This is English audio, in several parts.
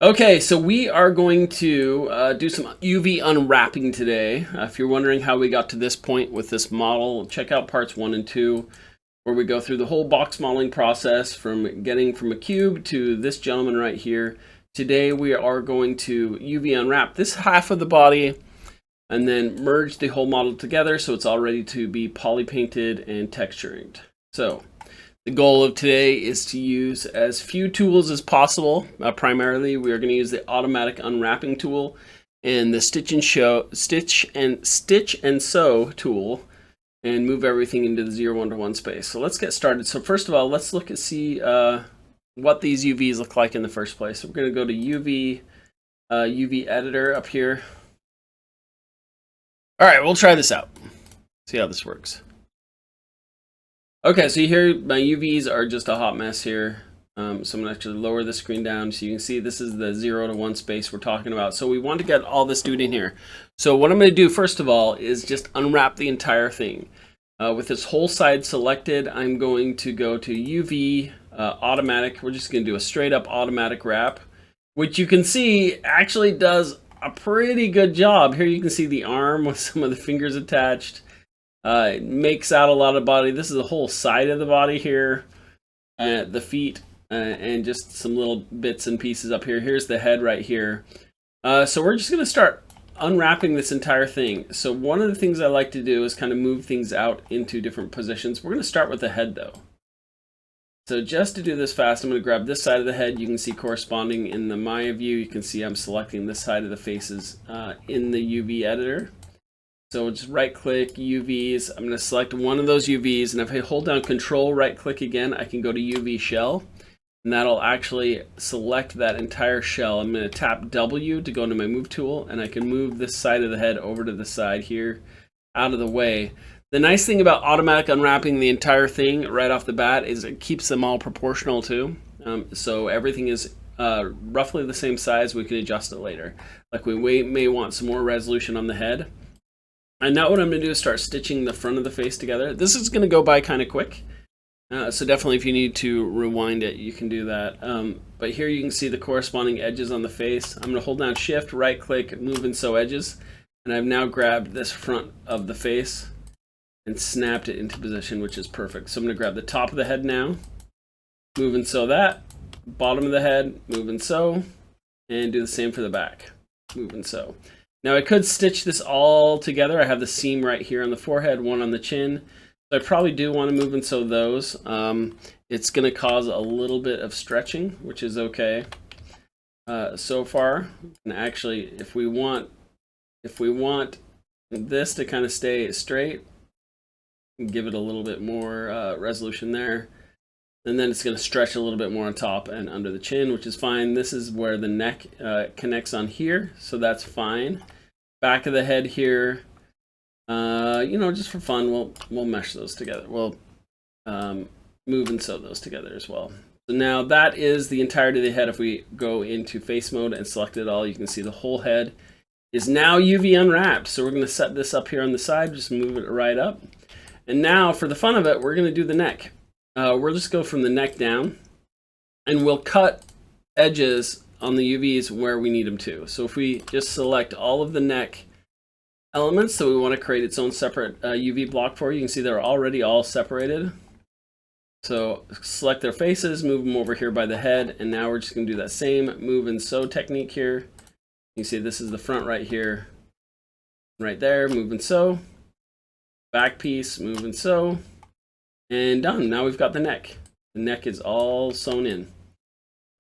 Okay, so we are going to do some UV unwrapping today. If you're wondering how we got to this point with this model, check out parts 1 and 2, where we go through the whole box modeling process from getting from a cube to this gentleman right here. Today we are going to UV unwrap this half of the body and then merge the whole model together so it's all ready to be poly painted and textured. So the goal of today is to use as few tools as possible. Primarily, we are going to use the automatic unwrapping tool and the stitch and sew tool, and move everything into the 0, 1 to 1 space. So let's get started. So first of all, let's look at see what these UVs look like in the first place. So we're going to go to UV editor up here. All right, we'll try this out. See how this works. Okay, so here my UVs are just a hot mess here. So I'm gonna actually lower the screen down so you can see this is the 0 to 1 space we're talking about. So we want to get all this dude in here. So what I'm gonna do first of all is just unwrap the entire thing. With this whole side selected, I'm going to go to UV automatic. We're just gonna do a straight up automatic wrap, which you can see actually does a pretty good job. Here you can see the arm with some of the fingers attached. It makes out a lot of body. This is the whole side of the body here, the feet, and just some little bits and pieces up here. Here's the head right here. So we're just going to start unwrapping this entire thing. So one of the things I like to do is kind of move things out into different positions. We're going to start with the head though. So just to do this fast, I'm going to grab this side of the head. You can see corresponding in the Maya view. You can see I'm selecting this side of the faces in the UV editor. So just right click UVs. I'm going to select one of those UVs, and if I hold down Control right click again, I can go to UV shell, and that'll actually select that entire shell. I'm going to tap W to go into my move tool, and I can move this side of the head over to the side here out of the way. The nice thing about automatic unwrapping the entire thing right off the bat is it keeps them all proportional too. So everything is roughly the same size. We can adjust it later. Like we may want some more resolution on the head. And now what I'm going to do is start stitching the front of the face together. This is going to go by kind of quick. So definitely if you need to rewind it, you can do that. But here you can see the corresponding edges on the face. I'm going to hold down Shift, right click, move and sew edges. And I've now grabbed this front of the face and snapped it into position, which is perfect. So I'm going to grab the top of the head now, move and sew that. Bottom of the head, move and sew. And do the same for the back, move and sew. Now I could stitch this all together. I have the seam right here on the forehead, one on the chin. So I probably do want to move and sew those. It's going to cause a little bit of stretching, which is okay so far. And actually, if we want this to kind of stay straight, give it a little bit more resolution there. And then it's going to stretch a little bit more on top and under the chin, which is fine. This is where the neck connects on here, so that's fine. Back of the head here, you know, just for fun, we'll mesh those together. We'll move and sew those together as well. So now that is the entirety of the head. If we go into face mode and select it all, you can see the whole head is now UV unwrapped. So we're going to set this up here on the side, just move it right up. And now for the fun of it, we're going to do the neck. We'll just go from the neck down, and we'll cut edges on the UVs where we need them to. So if we just select all of the neck elements that we want to create its own separate UV block for, you can see they're already all separated. So select their faces, move them over here by the head, and now we're just going to do that same move and sew technique here. You can see this is the front right here, right there, move and sew. Back piece, move and sew. And done. Now we've got the neck. The neck is all sewn in.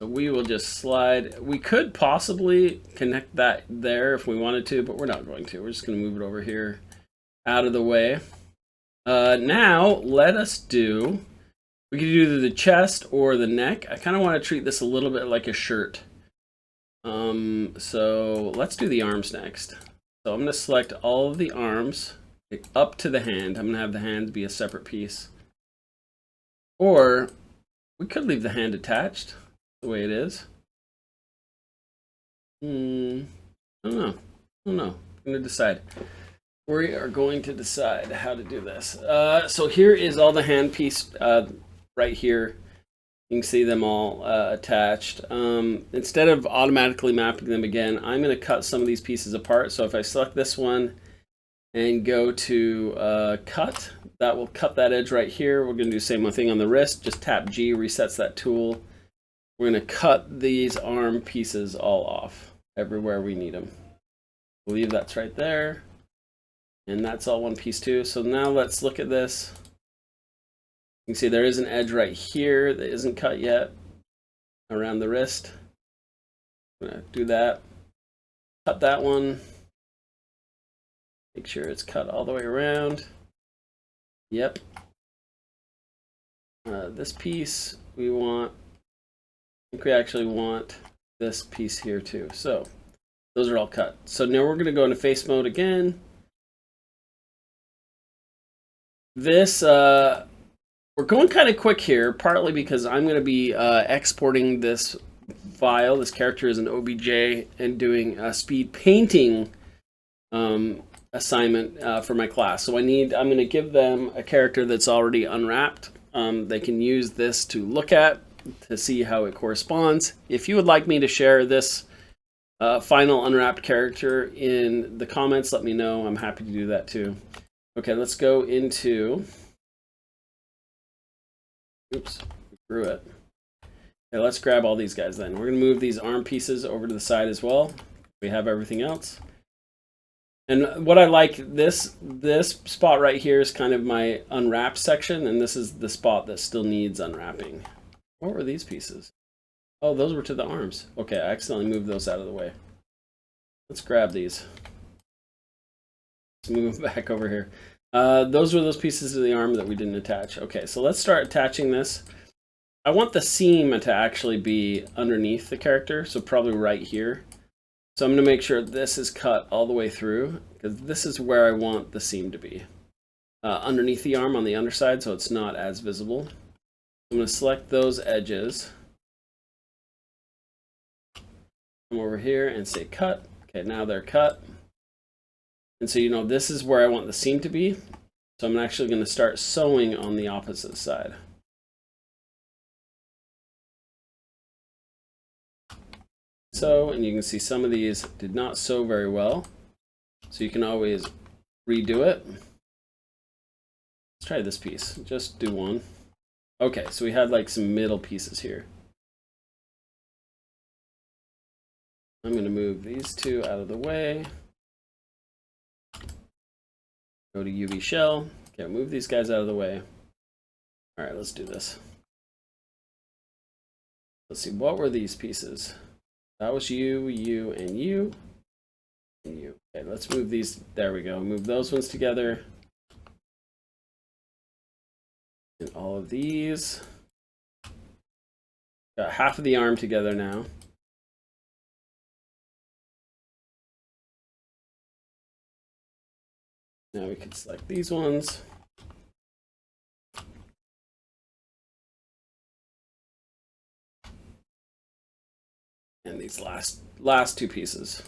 So we will just slide. We could possibly connect that there if we wanted to, but we're not going to. We're just going to move it over here out of the way. Now let us do, we could do either the chest or the neck. I kind of want to treat this a little bit like a shirt. So let's do the arms next. So I'm going to select all of the arms up to the hand. I'm going to have the hand be a separate piece. Or we could leave the hand attached the way it is. I don't know. I'm going to decide. We are going to decide how to do this. So here is all the hand piece right here. You can see them all attached. Instead of automatically mapping them again, I'm going to cut some of these pieces apart. So if I select this one and go to cut, that will cut that edge right here. We're going to do the same thing on the wrist. Just tap G, resets that tool. We're going to cut these arm pieces all off everywhere we need them. I believe that's right there. And that's all one piece too. So now let's look at this. You can see there is an edge right here that isn't cut yet around the wrist. I'm going to do that. Cut that one. Make sure it's cut all the way around. Yep. This piece we want, I think we actually want this piece here too. So those are all cut. So now we're going to go into face mode again. This, we're going kind of quick here, partly because I'm going to be exporting this file, this character as an OBJ, and doing a speed painting assignment for my class. So I'm going to give them a character that's already unwrapped. They can use this to look at to see how it corresponds. If you would like me to share this final unwrapped character in the comments, let me know. I'm happy to do that too. Okay, let's go into, oops, we grew it. Okay, let's grab all these guys then. We're going to move these arm pieces over to the side as well. We have everything else. And what I like, this spot right here is kind of my unwrapped section, and this is the spot that still needs unwrapping. What were these pieces? Oh, those were to the arms. Okay, I accidentally moved those out of the way. Let's grab these. Let's move back over here. Those were those pieces of the arm that we didn't attach. Okay, so let's start attaching this. I want the seam to actually be underneath the character, so probably right here. So I'm going to make sure this is cut all the way through, because this is where I want the seam to be. Underneath the arm on the underside, so it's not as visible. I'm going to select those edges. Come over here and say cut. Okay, now they're cut. And so, you know, this is where I want the seam to be. So I'm actually going to start sewing on the opposite side. So, and you can see some of these did not sew very well. So you can always redo it. Let's try this piece. Just do one. Okay, so we had like some middle pieces here. I'm going to move these two out of the way. Go to UV shell. Okay, move these guys out of the way. All right, let's do this. Let's see, what were these pieces? That was you, you, and you, and you. Okay, let's move these. There we go. Move those ones together. And all of these. Got half of the arm together now. Now we can select these ones. And these last two pieces.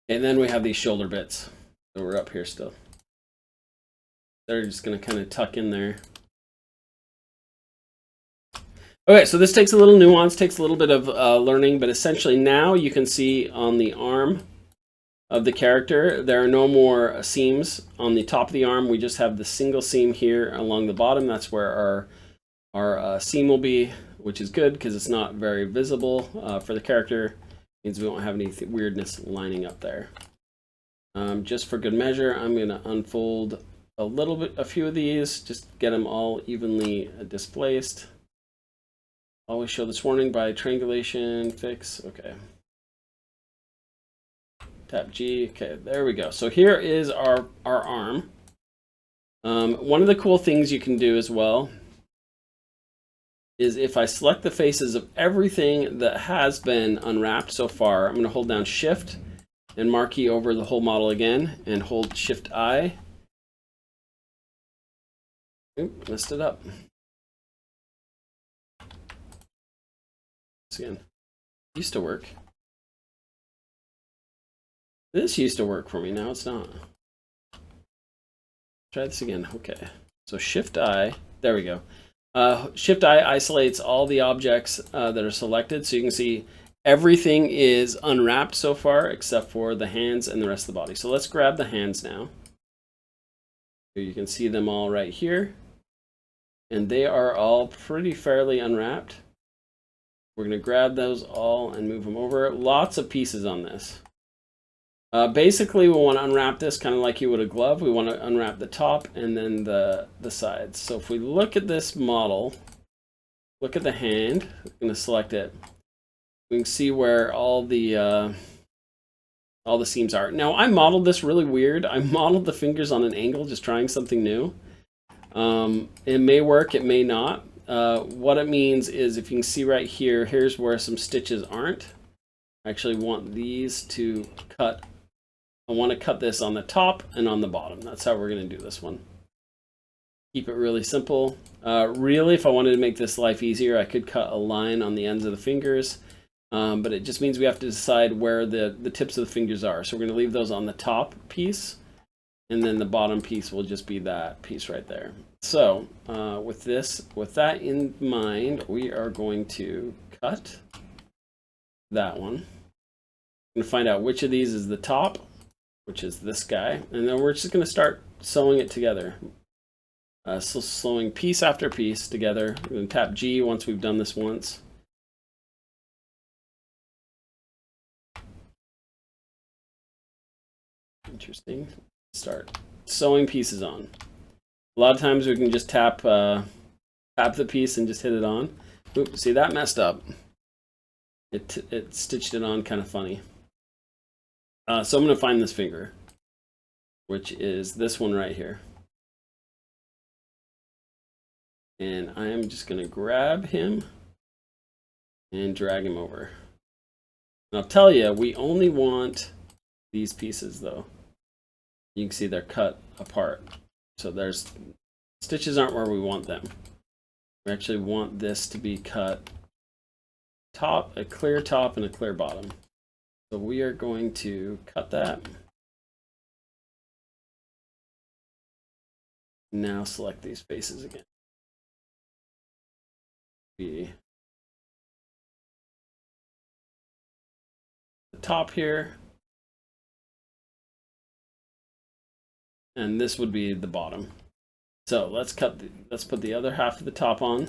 And then we have these shoulder bits. So we're up here still. They're just going to kind of tuck in there. Okay, so this takes a little nuance, takes a little bit of learning, but essentially now you can see on the arm of the character, there are no more seams on the top of the arm. We just have the single seam here along the bottom. That's where our seam will be, which is good because it's not very visible for the character. It means we won't have any weirdness lining up there. Just for good measure, I'm going to unfold a few of these, just get them all evenly displaced. Always show this warning by triangulation fix. Okay. Tap G. Okay, there we go. So here is our arm. One of the cool things you can do as well is if I select the faces of everything that has been unwrapped so far, I'm going to hold down Shift and marquee over the whole model again and hold Shift I. Oop, messed it up. Again, used to work. This used to work for me, now it's not. Try this again. Okay, so Shift I, there we go. Shift I isolates all the objects that are selected, so you can see everything is unwrapped so far except for the hands and the rest of the body. So let's grab the hands now. You can see them all right here, and they are all pretty fairly unwrapped. We're going to grab those all and move them over. Lots of pieces on this. Basically, we want to unwrap this kind of like you would a glove. We want to unwrap the top and then the sides. So if we look at this model, look at the hand, I'm going to select it. We can see where all the seams are. Now, I modeled this really weird. I modeled the fingers on an angle, just trying something new. It may work, it may not. What it means is, if you can see right here, here's where some stitches aren't. I actually want these to cut. I want to cut this on the top and on the bottom. That's how we're going to do this one. Keep it really simple. Really, if I wanted to make this life easier, I could cut a line on the ends of the fingers. But it just means we have to decide where the tips of the fingers are. So we're going to leave those on the top piece, and then the bottom piece will just be that piece right there. So with that in mind, we are going to cut that one. I'm going to find out which of these is the top, which is this guy, and then we're just going to start sewing it together. So sewing piece after piece together. We're going to tap G once we've done this once. Interesting. Start sewing pieces on. A lot of times we can just tap the piece and just hit it on. Oops, see, that messed up. It stitched it on kind of funny. So I'm going to find this finger, which is this one right here. And I am just going to grab him and drag him over. And I'll tell you, we only want these pieces though. You can see they're cut apart. So there's stitches aren't where we want them. We actually want this to be cut top, a clear top and a clear bottom. So we are going to cut that. Now select these faces again. The top here. And this would be the bottom. So let's put the other half of the top on.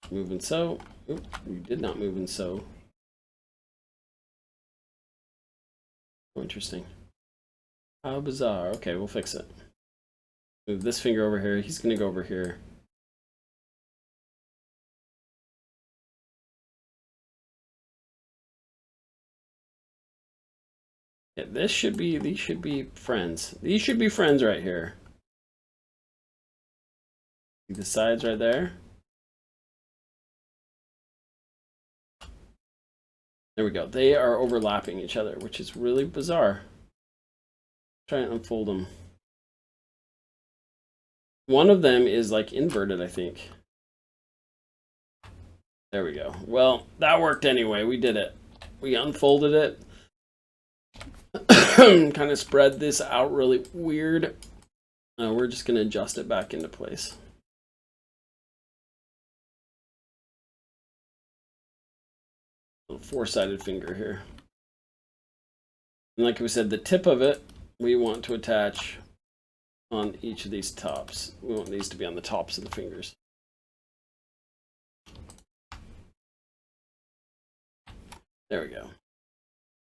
Move and sew. Oop, we did not move and sew. Oh, interesting. How bizarre. Okay, we'll fix it. Move this finger over here. He's going to go over here. Yeah, these should be friends. These should be friends right here. See the sides right there? There we go. They are overlapping each other, which is really bizarre. Try and unfold them. One of them is like inverted, I think. There we go. Well, that worked anyway. We did it. We unfolded it. Kind of spread this out really weird. We're just going to adjust it back into place. Little four-sided finger here. And like we said, the tip of it we want to attach on each of these tops. We want these to be on the tops of the fingers. There we go.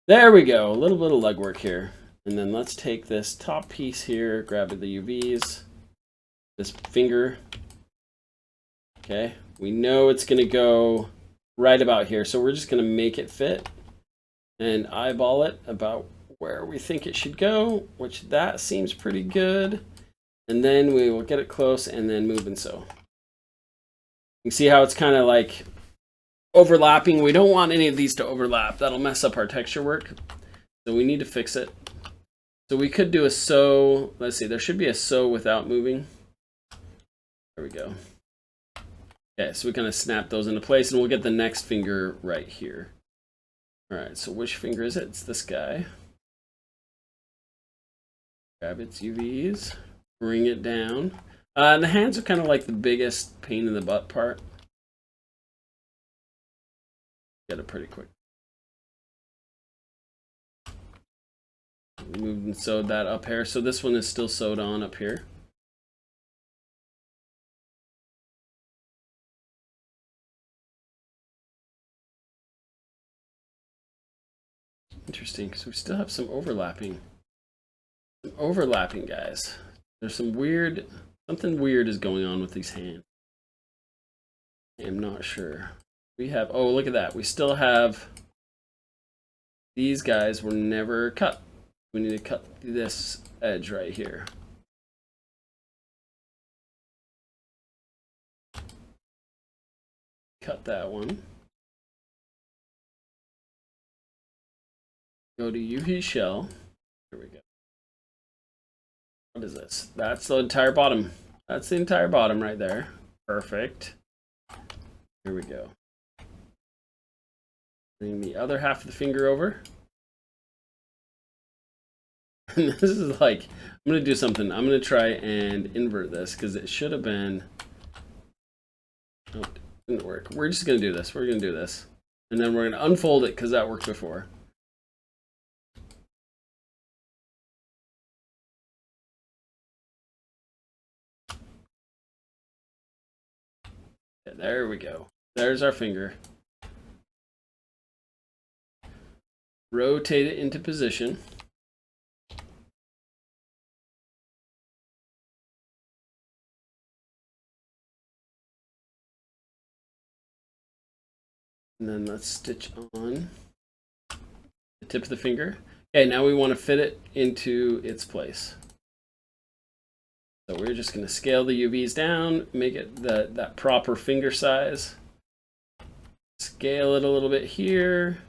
There we go. A little bit of legwork here. And then let's take this top piece here, grab the UVs, this finger. Okay, we know it's going to go right about here, so we're just going to make it fit and eyeball it about where we think it should go, which that seems pretty good. And then we will get it close and then move and sew. You can see how it's kind of like overlapping. We don't want any of these to overlap. That'll mess up our texture work. So we need to fix it. So we could do a sew. Let's see, there should be a sew without moving. There we go. Okay, so we kind of snap those into place and we'll get the next finger right here. All right, so which finger is it? It's this guy. Grab its UVs. Bring it down. And the hands are kind of like the biggest pain in the butt part. Get it pretty quick. We moved and sewed that up here. So this one is still sewed on up here. Interesting, because we still have some overlapping. Some overlapping, guys. There's some weird, something weird is going on with these hands. I'm not sure. We have, oh, look at that. We still have, these guys were never cut. We need to cut this edge right here. Cut that one. Go to UV shell. Here we go. What is this? That's the entire bottom. That's the entire bottom right there. Perfect. Here we go. Bring the other half of the finger over. And this is like, I'm going to do something. I'm going to try and invert this because it should have been. Oh, it didn't work. We're just going to do this. We're going to do this. And then we're going to unfold it because that worked before. Okay, there we go. There's our finger. Rotate it into position. And then let's stitch on the tip of the finger. Okay, now we want to fit it into its place. So we're just going to scale the UVs down, make it that proper finger size. Scale it a little bit here.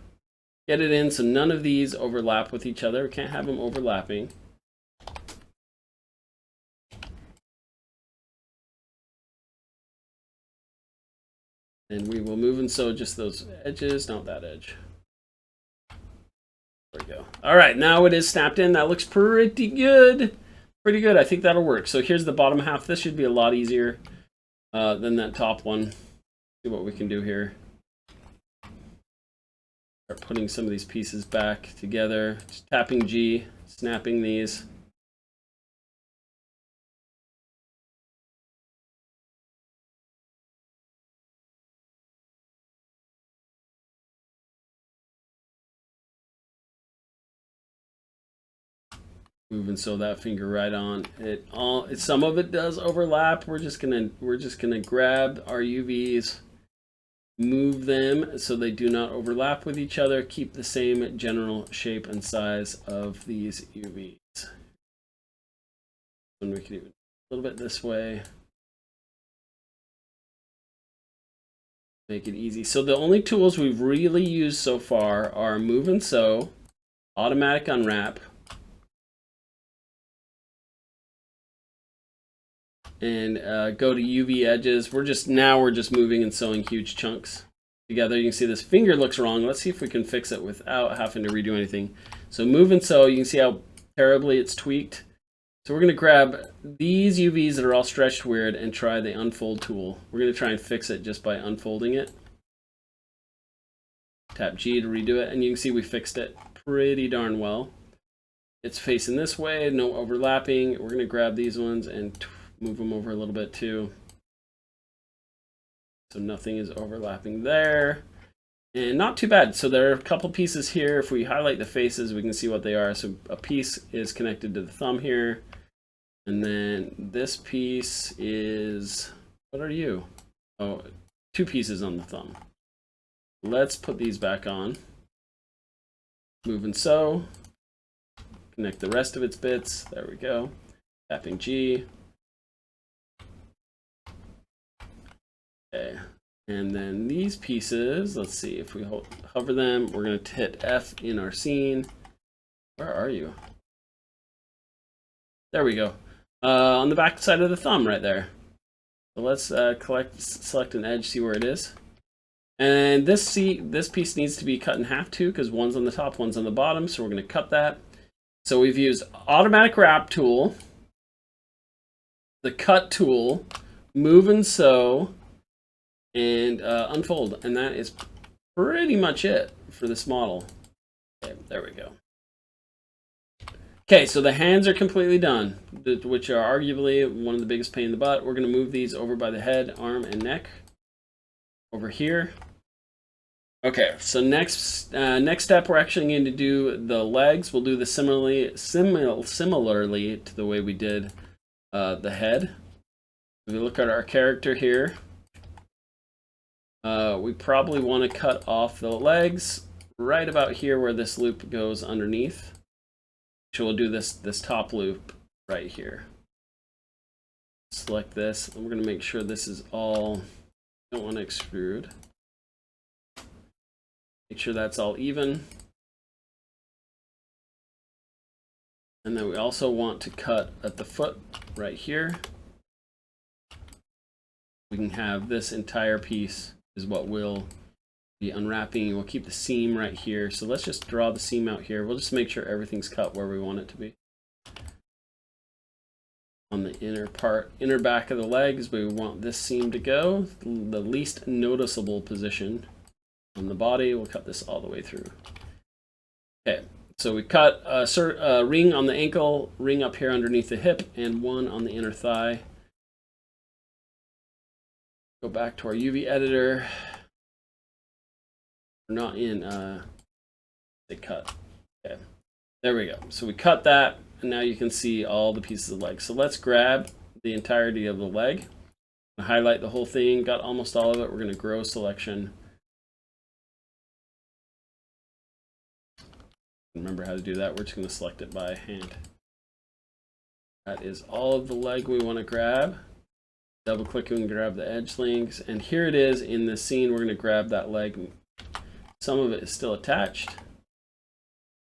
Get it in so none of these overlap with each other. We can't have them overlapping. And we will move and sew just those edges, not that edge. There we go. All right, now it is snapped in. That looks pretty good. Pretty good. I think that'll work. So here's the bottom half. This should be a lot easier than that top one. See what we can do here. Start putting some of these pieces back together. Just tapping G, snapping these. Move and sew that finger right on. Some of it does overlap. We're just gonna grab our UVs, move them so they do not overlap with each other. Keep the same general shape and size of these UVs. And we can even a little bit this way. Make it easy. So the only tools we've really used so far are move and sew, automatic unwrap, and go to UV edges. We're just moving and sewing huge chunks together. You can see this finger looks wrong. Let's see if we can fix it without having to redo anything. So move and sew. You can see how terribly it's tweaked. So we're going to grab these UVs that are all stretched weird and try the unfold tool. We're going to try and fix it just by unfolding it. Tap G to redo it, and you can see we fixed it pretty darn well. It's facing this way, no overlapping. We're going to grab these ones and move them over a little bit too. So nothing is overlapping there. And not too bad. So there are a couple pieces here. If we highlight the faces, we can see what they are. So a piece is connected to the thumb here. And then this piece is, what are you? Oh, 2 pieces on the thumb. Let's put these back on. Move and sew. Connect the rest of its bits. There we go. Tapping G. Okay. And then these pieces, let's see if we hover them, we're going to hit F in our scene. Where are you? There we go. On the back side of the thumb right there. So let's select an edge, see where it is. And this piece needs to be cut in half too, because one's on the top, one's on the bottom. So we're going to cut that. So we've used automatic wrap tool, the cut tool, move and sew, and unfold. And that is pretty much it for this model. Okay, there we go. Okay, so the hands are completely done, which are arguably one of the biggest pain in the butt. We're going to move these over by the head, arm, and neck over here. Okay, so next step, we're actually going to do the legs. We'll do the similarly to the way we did the head. If we look at our character here, we probably want to cut off the legs right about here where this loop goes underneath. So we'll do this top loop right here. Select this, and we're going to make sure this is all, don't want to extrude. Make sure that's all even. And then we also want to cut at the foot right here. We can have this entire piece is what will be unwrapping. We'll keep the seam right here. So let's just draw the seam out here. We'll just make sure everything's cut where we want it to be. On the inner back of the legs, we want this seam to go. The least noticeable position on the body. We'll cut this all the way through. Okay, so we cut a ring on the ankle, ring up here underneath the hip, and one on the inner thigh. Go back to our UV editor. We're not in the cut. Okay, there we go. So we cut that, and now you can see all the pieces of leg. So let's grab the entirety of the leg, highlight the whole thing. Got almost all of it. We're going to grow selection. Remember how to do that. We're just going to select it by hand. That is all of the leg we want to grab. Double click and grab the edge links, and here it is in the scene. We're going to grab that leg. Some of it is still attached.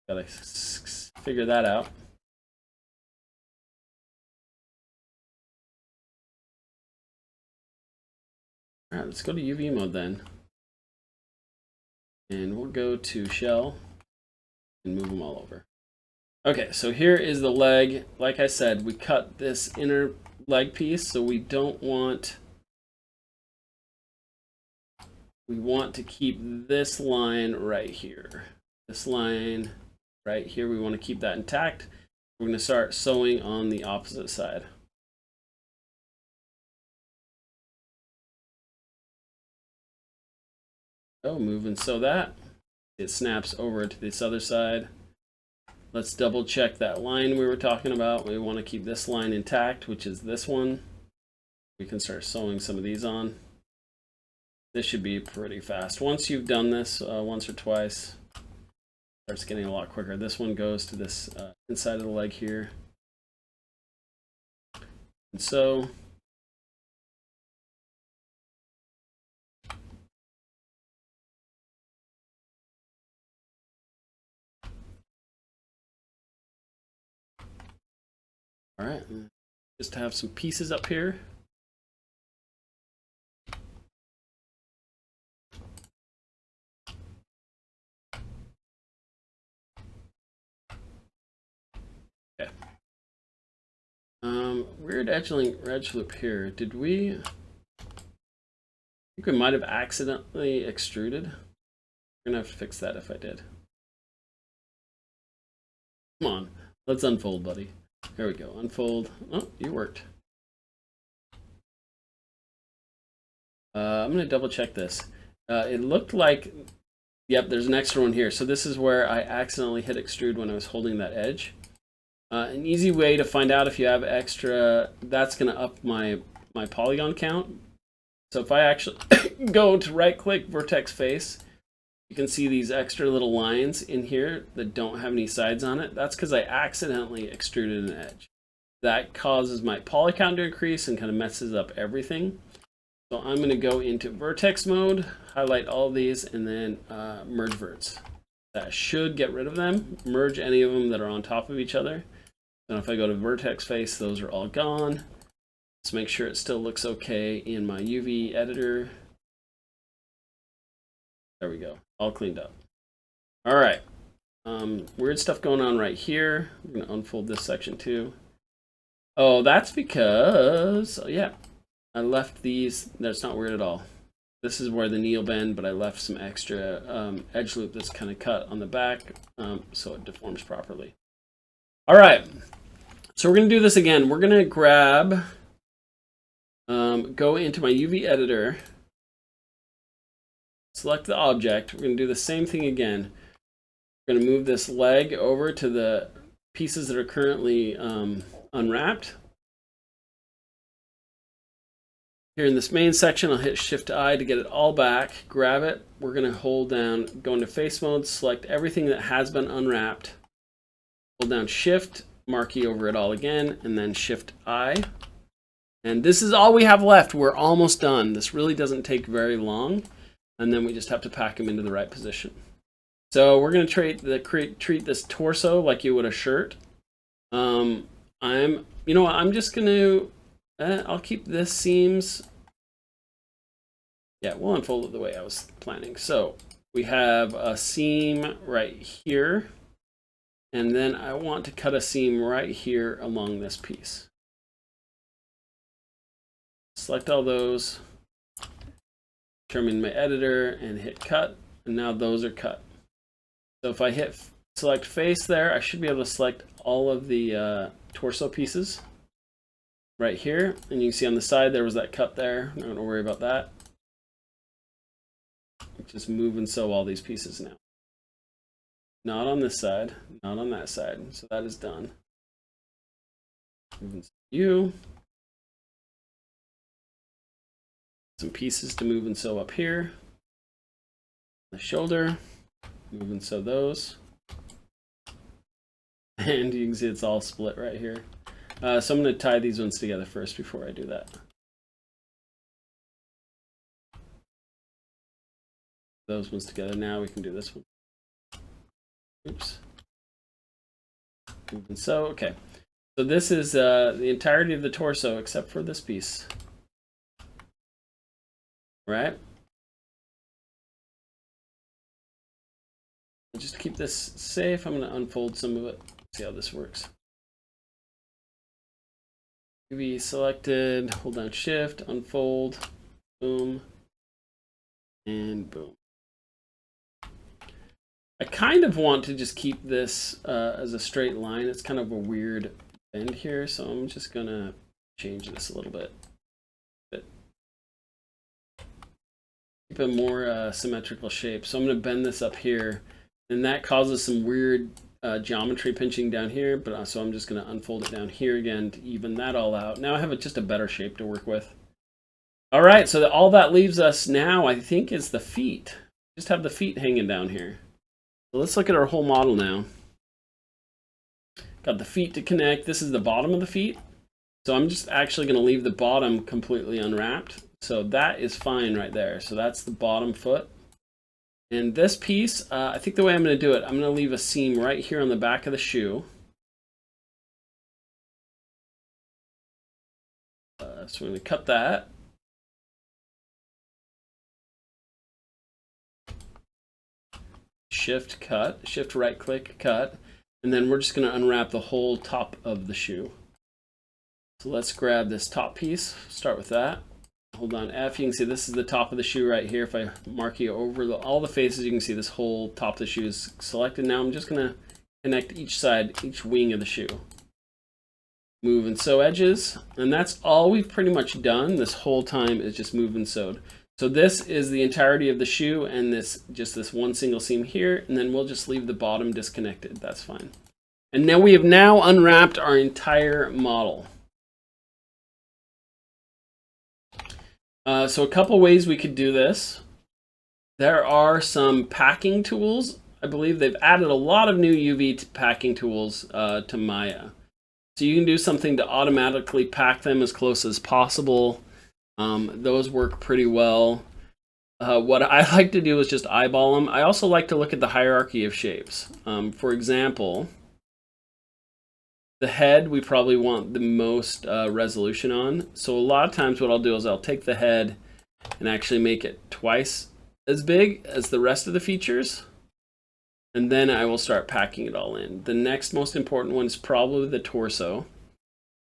Gotta figure that out. All right, let's go to UV mode then. And we'll go to shell and move them all over. Okay, so here is the leg. Like I said, we cut this inner leg piece, so we don't want, we want to keep this line right here. This line right here, we want to keep that intact. We're going to start sewing on the opposite side. Oh, move and sew that. It snaps over to this other side. Let's double check that line we were talking about. We want to keep this line intact, which is this one. We can start sewing some of these on. This should be pretty fast. Once you've done this once or twice, it starts getting a lot quicker. This one goes to this inside of the leg here. And so all right, just to have some pieces up here. Okay. Weird edge loop here. Did we? I think we might have accidentally extruded. We're gonna have to fix that if I did. Come on, let's unfold, buddy. There we go, unfold. Oh, you worked. I'm gonna double check this. It looked like, yep, there's an extra one here. So this is where I accidentally hit extrude when I was holding that edge. An easy way to find out if you have extra, that's gonna up my polygon count. So if I actually go to right click vertex face, you can see these extra little lines in here that don't have any sides on it. That's because I accidentally extruded an edge. That causes my poly count to increase and kind of messes up everything. So I'm going to go into vertex mode, highlight all of these, and then merge verts. That should get rid of them. Merge any of them that are on top of each other. And if I go to vertex face, those are all gone. Let's make sure it still looks okay in my UV editor. There we go, all cleaned up. All right, weird stuff going on right here. We're gonna unfold this section too. Oh, that's because, yeah, I left these. That's not weird at all. This is where the knee will bend, but I left some extra edge loop that's kind of cut on the back, so it deforms properly. All right, so we're going to do this again. We're going to grab, go into my UV editor, select the object. We're going to do the same thing again. We're going to move this leg over to the pieces that are currently unwrapped. Here in this main section, I'll hit Shift-I to get it all back, grab it. We're going to hold down, go into face mode, select everything that has been unwrapped. Hold down Shift, marquee over it all again, and then Shift-I. And this is all we have left. We're almost done. This really doesn't take very long. And then we just have to pack them into the right position. So we're going to treat this torso like you would a shirt. You know what, I'm just going to, I'll keep this seams. Yeah, we'll unfold it the way I was planning. So we have a seam right here. And then I want to cut a seam right here along this piece. Select all those, determine my editor, and hit cut. And now those are cut. So if I hit select face there, I should be able to select all of the torso pieces right here. And you can see on the side there was that cut there. I'm not going to worry about that. Just move and sew all these pieces now. Not on this side, not on that side. So that is done. Move and sew you. Some pieces to move and sew up here. The shoulder. Move and sew those. And you can see it's all split right here. So I'm going to tie these ones together first before I do that. Those ones together. Now we can do this one. Oops. Move and sew. Okay. So this is the entirety of the torso except for this piece. Right? Just to keep this safe, I'm going to unfold some of it. See how this works. UV selected, hold down Shift, unfold, boom, and boom. I kind of want to just keep this as a straight line. It's kind of a weird bend here, so I'm just going to change this a little bit. Keep a more symmetrical shape. So I'm going to bend this up here. And that causes some weird geometry pinching down here, but so I'm just going to unfold it down here again to even that all out. Now I have just a better shape to work with. All right, so all that leaves us now, I think, is the feet. Just have the feet hanging down here. So let's look at our whole model now. Got the feet to connect. This is the bottom of the feet. So I'm just actually going to leave the bottom completely unwrapped. So that is fine right there. So that's the bottom foot. And this piece, I think the way I'm going to do it, I'm going to leave a seam right here on the back of the shoe. So we're going to cut that. Shift cut, shift right click, cut. And then we're just going to unwrap the whole top of the shoe. So let's grab this top piece, start with that. Hold on F, you can see this is the top of the shoe right here. If I marquee over all the faces, you can see this whole top of the shoe is selected. Now I'm just going to connect each side, each wing of the shoe. Move and sew edges, and that's all we've pretty much done this whole time is just move and sewed. So this is the entirety of the shoe and just this one single seam here, and then we'll just leave the bottom disconnected. That's fine. And now we have unwrapped our entire model. So a couple ways we could do this. There are some packing tools. I believe they've added a lot of new UV packing tools to Maya. So you can do something to automatically pack them as close as possible. Those work pretty well. What I like to do is just eyeball them. I also like to look at the hierarchy of shapes. For example, the head we probably want the most resolution on. So a lot of times what I'll do is I'll take the head and actually make it twice as big as the rest of the features. And then I will start packing it all in. The next most important one is probably the torso.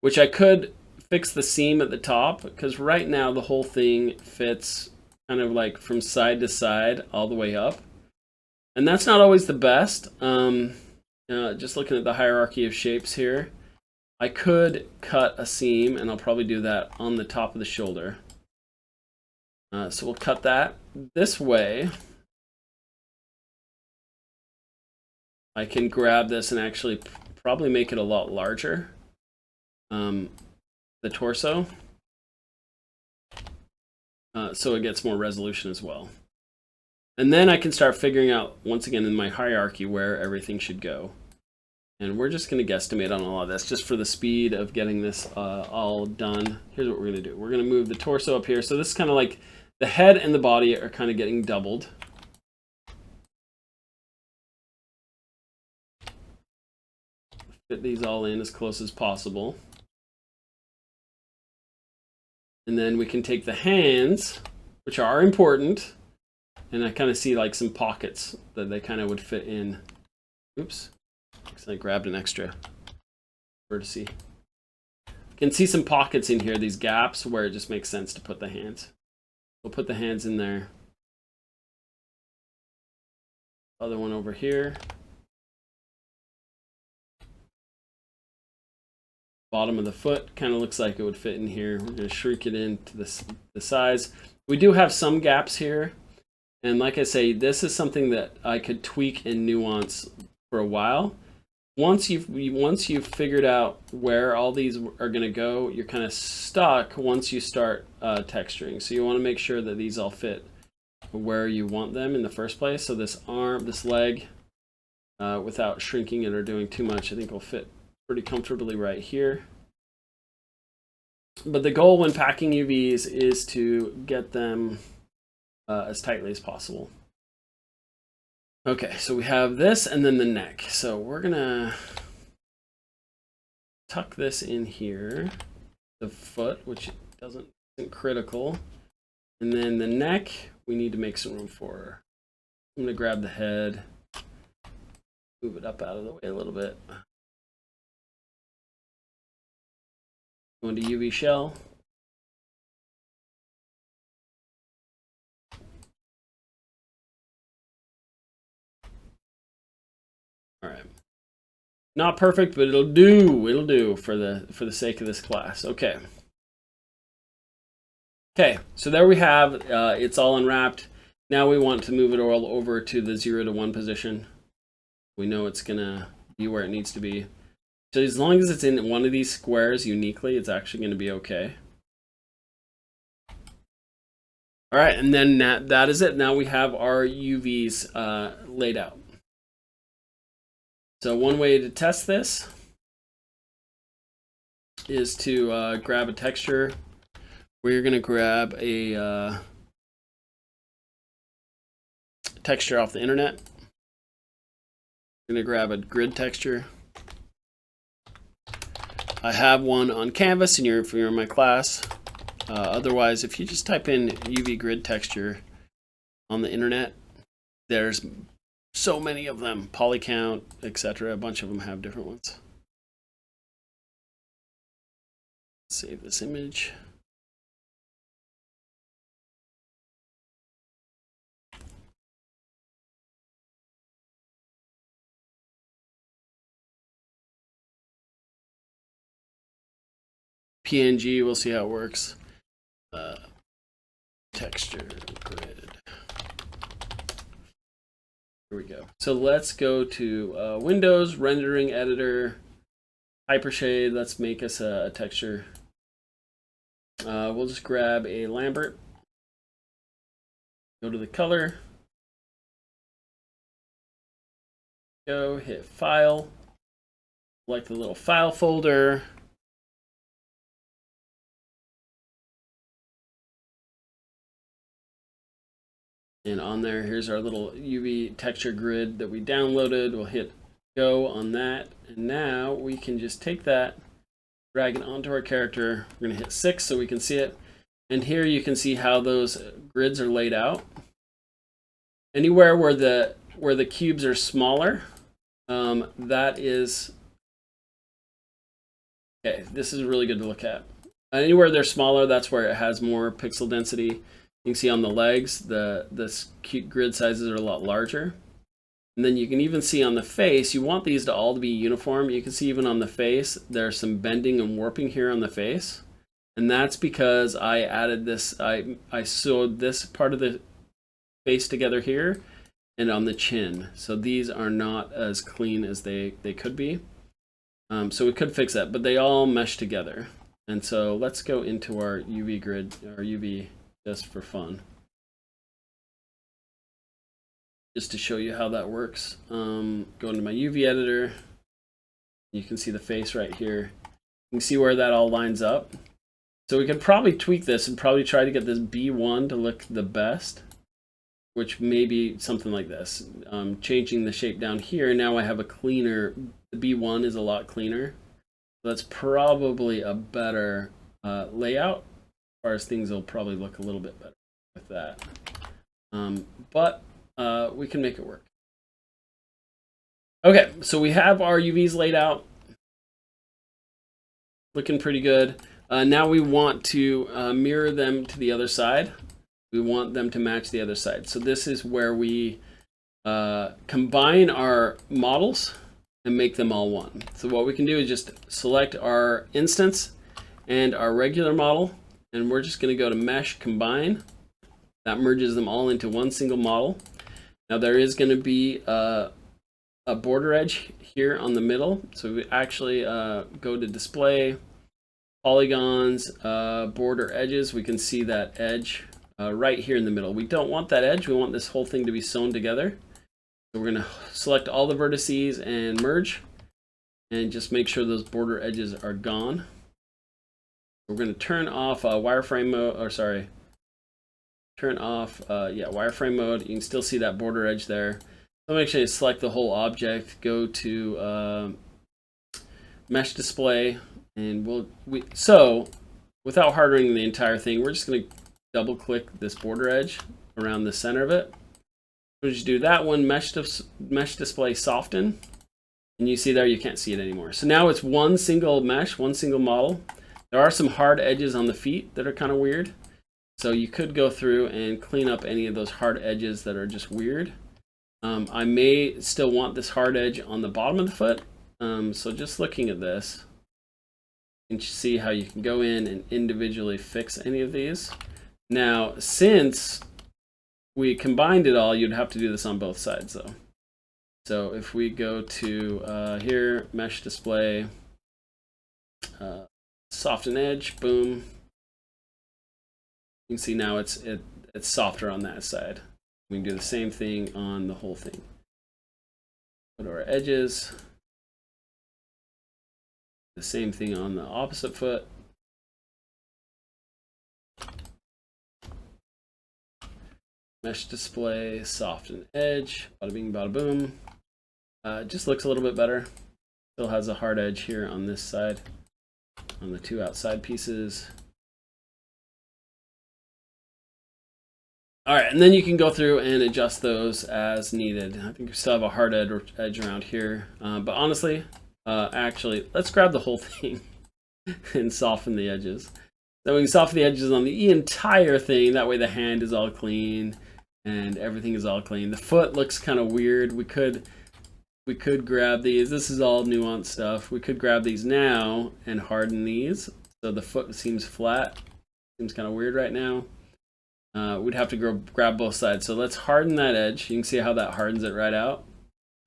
which I could fix the seam at the top, because right now the whole thing fits kind of like from side to side all the way up. And that's not always the best. Just looking at the hierarchy of shapes here, I could cut a seam, and I'll probably do that on the top of the shoulder. So we'll cut that this way. I can grab this and actually probably make it a lot larger, the torso, so it gets more resolution as well. And then I can start figuring out, once again, in my hierarchy where everything should go. And we're just going to guesstimate on all of this just for the speed of getting this all done. Here's what we're going to do. We're going to move the torso up here. So this is kind of like the head and the body are kind of getting doubled. Fit these all in as close as possible. And then we can take the hands, which are important, and I kind of see like some pockets that they kind of would fit in. Oops. I grabbed an extra vertice. You can see some pockets in here, these gaps where it just makes sense to put the hands. We'll put the hands in there. Other one over here. Bottom of the foot kind of looks like it would fit in here. We're going to shrink it into the size. We do have some gaps here. And like I say, this is something that I could tweak and nuance for a while. Once you've figured out where all these are going to go, you're kind of stuck once you start texturing. So you want to make sure that these all fit where you want them in the first place. So this arm, this leg, without shrinking it or doing too much, I think will fit pretty comfortably right here. But the goal when packing UVs is to get them as tightly as possible. Okay, so we have this and then the neck. So we're gonna tuck this in here, the foot, which isn't critical. And then the neck, we need to make some room for. I'm gonna grab the head, move it up out of the way a little bit. Go into UV shell. All right. Not perfect, but it'll do. It'll do for the sake of this class. Okay. Okay, so there we have, it's all unwrapped. Now we want to move it all over to the 0 to 1 position. We know it's gonna be where it needs to be. So as long as it's in one of these squares uniquely, it's actually gonna be okay. All right, and then that is it. Now we have our UVs laid out. So one way to test this is to grab a texture. We're going to grab a texture off the internet. We're going to grab a grid texture. I have one on Canvas if you're in my class. Otherwise, if you just type in UV grid texture on the internet, there's so many of them, polycount, etc. A bunch of them have different ones. Save this image. PNG, we'll see how it works. Texture grid. Here we go. So let's go to Windows, Rendering Editor, Hypershade. Let's make us a texture. We'll just grab a Lambert. Go to the color. Go hit File. Select the little file folder. And on there, here's our little UV texture grid that we downloaded. We'll hit go on that. And now we can just take that, drag it onto our character. We're going to hit 6 so we can see it. And here you can see how those grids are laid out. Anywhere where the cubes are smaller, that is Okay, this is really good to look at. Anywhere they're smaller, that's where it has more pixel density. You can see on the legs, the grid sizes are a lot larger. And then you can even see on the face, you want these to all be uniform. You can see even on the face, there's some bending and warping here on the face. And that's because I added this, I sewed this part of the face together here and on the chin. So these are not as clean as they could be. So we could fix that, but they all mesh together. And so let's go into our UV grid, our UV just for fun. Just to show you how that works. Go into my UV editor. You can see the face right here. You can see where that all lines up. So we could probably tweak this and probably try to get this B1 to look the best, which may be something like this. Changing the shape down here, now I have a cleaner, the B1 is a lot cleaner. That's probably a better layout. As far as things will probably look a little bit better with that. But we can make it work. Okay, so we have our UVs laid out. Looking pretty good. Now we want to mirror them to the other side. We want them to match the other side. So this is where we combine our models and make them all one. So what we can do is just select our instance and our regular model, and we're just going to go to Mesh, Combine. That merges them all into one single model. Now there is going to be a border edge here on the middle. So we actually go to Display, Polygons, Border Edges. We can see that edge right here in the middle. We don't want that edge. We want this whole thing to be sewn together. So we're going to select all the vertices and merge, and just make sure those border edges are gone. We're going to turn off wireframe mode, or sorry, turn off wireframe mode. You can still see that border edge there. So I'm actually select the whole object, go to Mesh Display, and so without hardening the entire thing, we're just going to double click this border edge around the center of it. We'll just do that one, Mesh Display Soften, and you see there you can't see it anymore. So now it's one single mesh, one single model. There are some hard edges on the feet that are kind of weird. So you could go through and clean up any of those hard edges that are just weird. I may still want this hard edge on the bottom of the foot. So just looking at this, you can see how you can go in and individually fix any of these. Now, since we combined it all, you'd have to do this on both sides though. So if we go to here, Mesh Display, Soften Edge, boom. You can see now it's softer on that side. We can do the same thing on the whole thing. Go to our edges. The same thing on the opposite foot. Mesh Display, Soften Edge, bada bing, bada boom. It just looks a little bit better. Still has a hard edge here on this side, on the two outside pieces. All right, and then you can go through and adjust those as needed. I think we still have a hard edge around here, but honestly, actually, let's grab the whole thing and soften the edges. So we can soften the edges on the entire thing. That way the hand is all clean and everything is all clean. The foot looks kind of weird. We could grab these. This is all nuanced stuff. We could grab these now and harden these. So the foot seems flat. Seems kind of weird right now. We'd have to grab both sides. So let's harden that edge. You can see how that hardens it right out.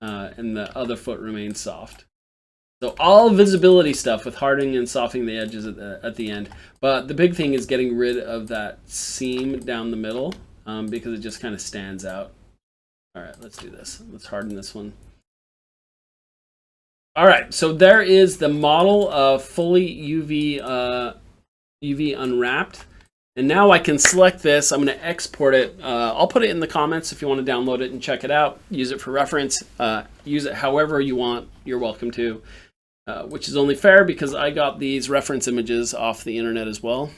And the other foot remains soft. So all visibility stuff with hardening and softening the edges at the end. But the big thing is getting rid of that seam down the middle because it just kind of stands out. All right, let's do this. Let's harden this one. All right, so there is the model of fully UV unwrapped. And now I can select this. I'm going to export it. I'll put it in the comments if you want to download it and check it out. Use it for reference. Use it however you want. You're welcome to. Which is only fair because I got these reference images off the internet as well.